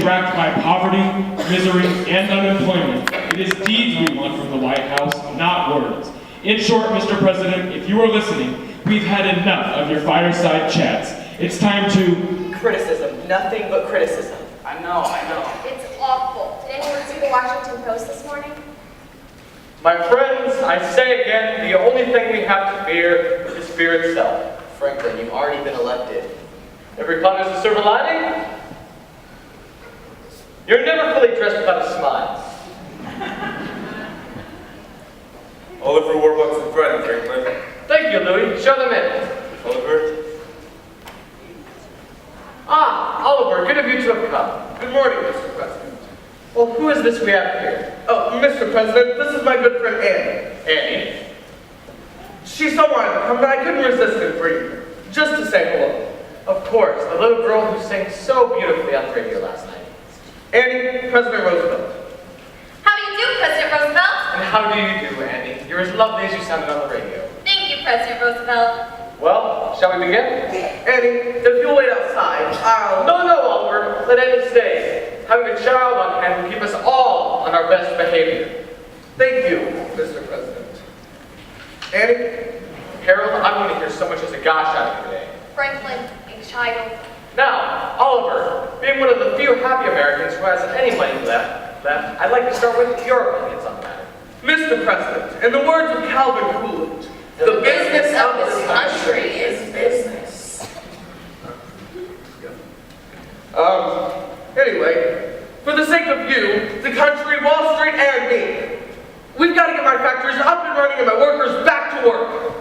racked by poverty, misery, and unemployment, it is deeds we want from the White House, not words. In short, Mr. President, if you are listening, we've had enough of your fireside chats. It's time to... Criticism. Nothing but criticism. I know. It's awful. Did anyone see the Washington Post this morning? My friends, I say again, the only thing we have to fear is fear itself. Franklin, you've already been elected. Every cloud has a silver lining. You're never fully dressed without a smile. Oliver Warbucks and Fred, Franklin. Thank you, Louis. Show them in. Oliver. Ah, Oliver, good of you to have come. Good morning, Mr. President. Well, who is this we have here? Oh, Mr. President, this is my good friend Annie. Annie. She so wanted to come, but I couldn't resist it for you. Just to say hello. Of course, the little girl who sang so beautifully on the radio last night. Annie, President Roosevelt. How do you do, President Roosevelt? And how do you do, Annie? You're as lovely as you sounded on the radio. Thank you, President Roosevelt. Well, shall we begin? Annie, if you'll wait outside, I'll... No, Oliver. Let Annie stay. Having a child on hand will keep us all on our best behavior. Thank you, Mr. President. Annie? Harold, I want to hear so much as a gosh out of you today. Franklin, a child. Now, Oliver, being one of the few happy Americans who has any money left, I'd like to start with your opinions on the matter. Mr. President, in the words of Calvin Coolidge, The business of this country is business. Anyway, for the sake of you, the country, Wall Street, and me, we've got to get my factories up and running and my workers back to work.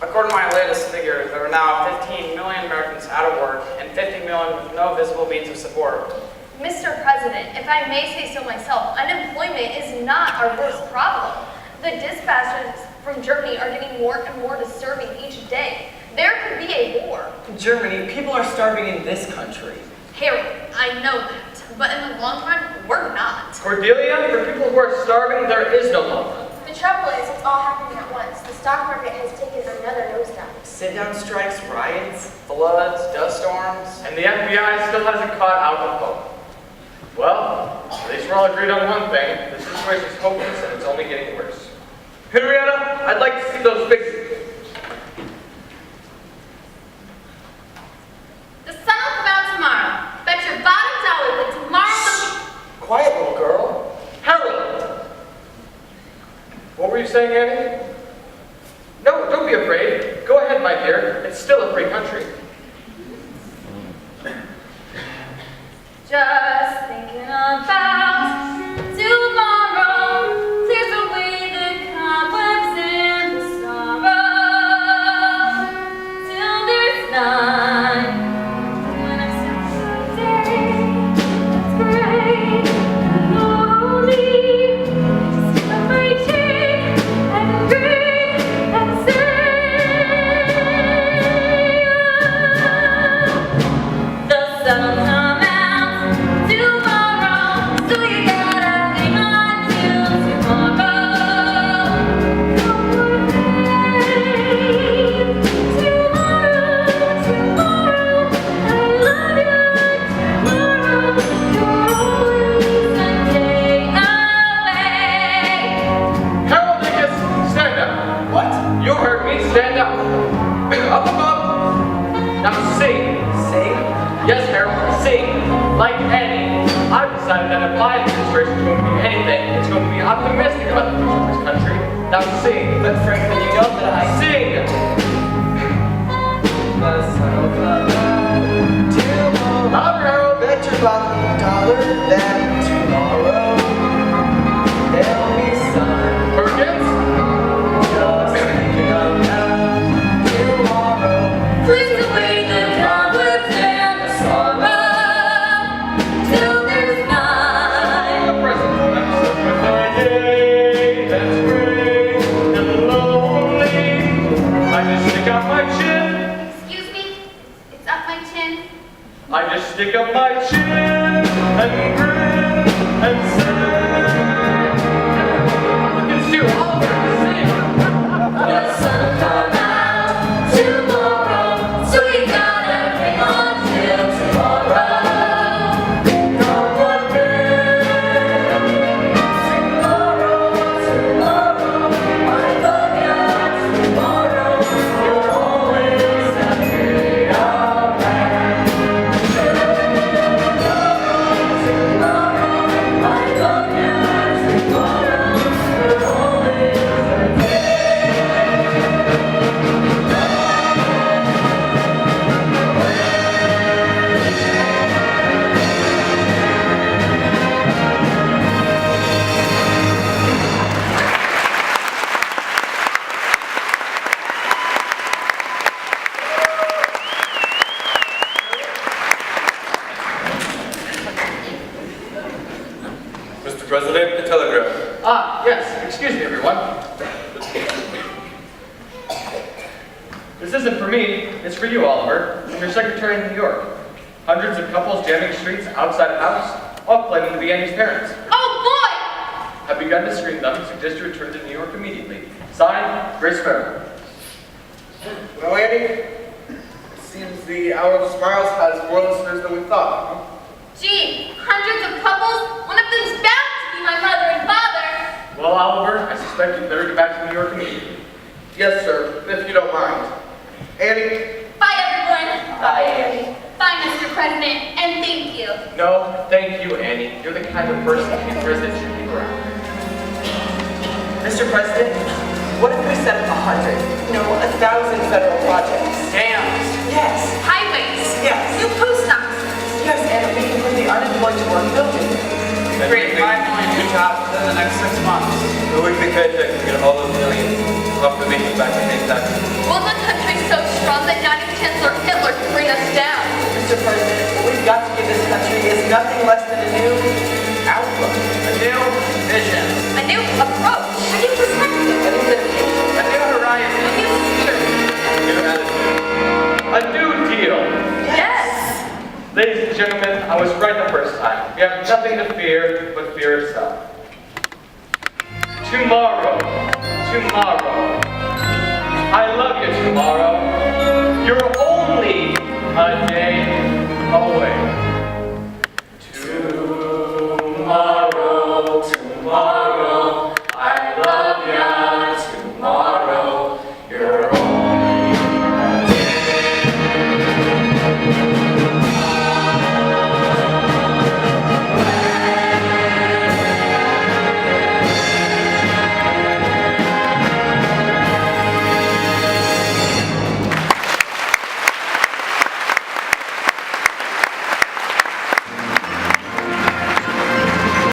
According to my latest figures, there are now 15 million Americans out of work and 50 million with no visible means of support. Mr. President, if I may say so myself, unemployment is not our worst problem. The dispatches from Germany are getting more and more disturbing each day. There could be a war. Germany, people are starving in this country. Harold, I know that, but in the long run, we're not. Cordelia, for people who are starving, there is no long run. The trouble is, it's all happening at once. The stock market has taken another nosedive. Sit-down strikes, riots. Floods, dust storms. And the FBI still hasn't caught Al Capone. Well, at least we're all agreed on one thing. The situation is hopeless and it's only getting worse. Henrietta, I'd like to see those figures. The sun will come out tomorrow. Bet your bottom dollar that tomorrow Quiet, little girl. Harold! What were you saying, Annie? No, don't be afraid. Go ahead, my dear. It's still a free country. just thinking about tomorrow. Clears away the cobwebs and the sorrow. Till there's none. When I'm sad day, that's great and lonely. Just on my cheek and breathe and say, the sun will come out tomorrow, so you gotta hang on till tomorrow. Come on, babe. Tomorrow, tomorrow, I love you. Tomorrow, you're always a day away. Harold Lucas, stand up. What? You heard me. Stand up. Up above. Now sing. Sing? Yes, Harold, sing. Like Annie, I've decided that if my administration is going to be anything, it's going to be optimistic about the future of this country. Now sing. But Franklin, you know that I... Sing. The sun will come out tomorrow. Louder, Harold. Bet your bottom dollar that tomorrow there'll be sun. Perkins. Just thinking about tomorrow. Clears away the cobwebs and the sorrow, till there's none. The present moment with a day that's gray and lonely. I just stick out my chin. Excuse me? It's up my chin. I just stick up my chin and grin. President, a telegram. Ah, yes. Excuse me, everyone. This isn't for me. It's for you, Oliver. I'm your secretary in New York. Hundreds of couples jamming streets outside a house, all claiming to be Annie's parents. Oh Have begun to screen them. Suggest you return to New York immediately. Signed, Grace Farrell. Well, Annie, it seems the Hour of Smiles has more listeners than we thought. Huh? boy! Gee, hundreds of couples? One of them's bound to be my mother and father! Well, Oliver, I suspect you'd better get back to New York immediately. Yes, sir, if you don't mind. Annie, Bye, everyone! Bye, Annie. Bye, Mr. President, and thank you. No, thank you, Annie. You're the kind of person the president should keep around. Mr. President, what if we set up 100, 1,000 federal projects? Dams. Yes, Highways. yes, New post offices. yes, and we can put the unemployed to work building. Create 5 million new jobs within the next 6 months. The weekly paycheck to get all those millions off the making back to pay taxes. Well, the country's so strong that not even Chancellor Hitler can bring us down. Mr. President, what we've got to give this country is nothing less than a new outlook. A new vision. A new approach. A new perspective. A new thinking. A new horizon. A new spirit. New attitude. A new deal. Yes. Ladies and gentlemen, I was right the first time. We have nothing to fear but fear itself. Tomorrow, I love you tomorrow. You're only a day away.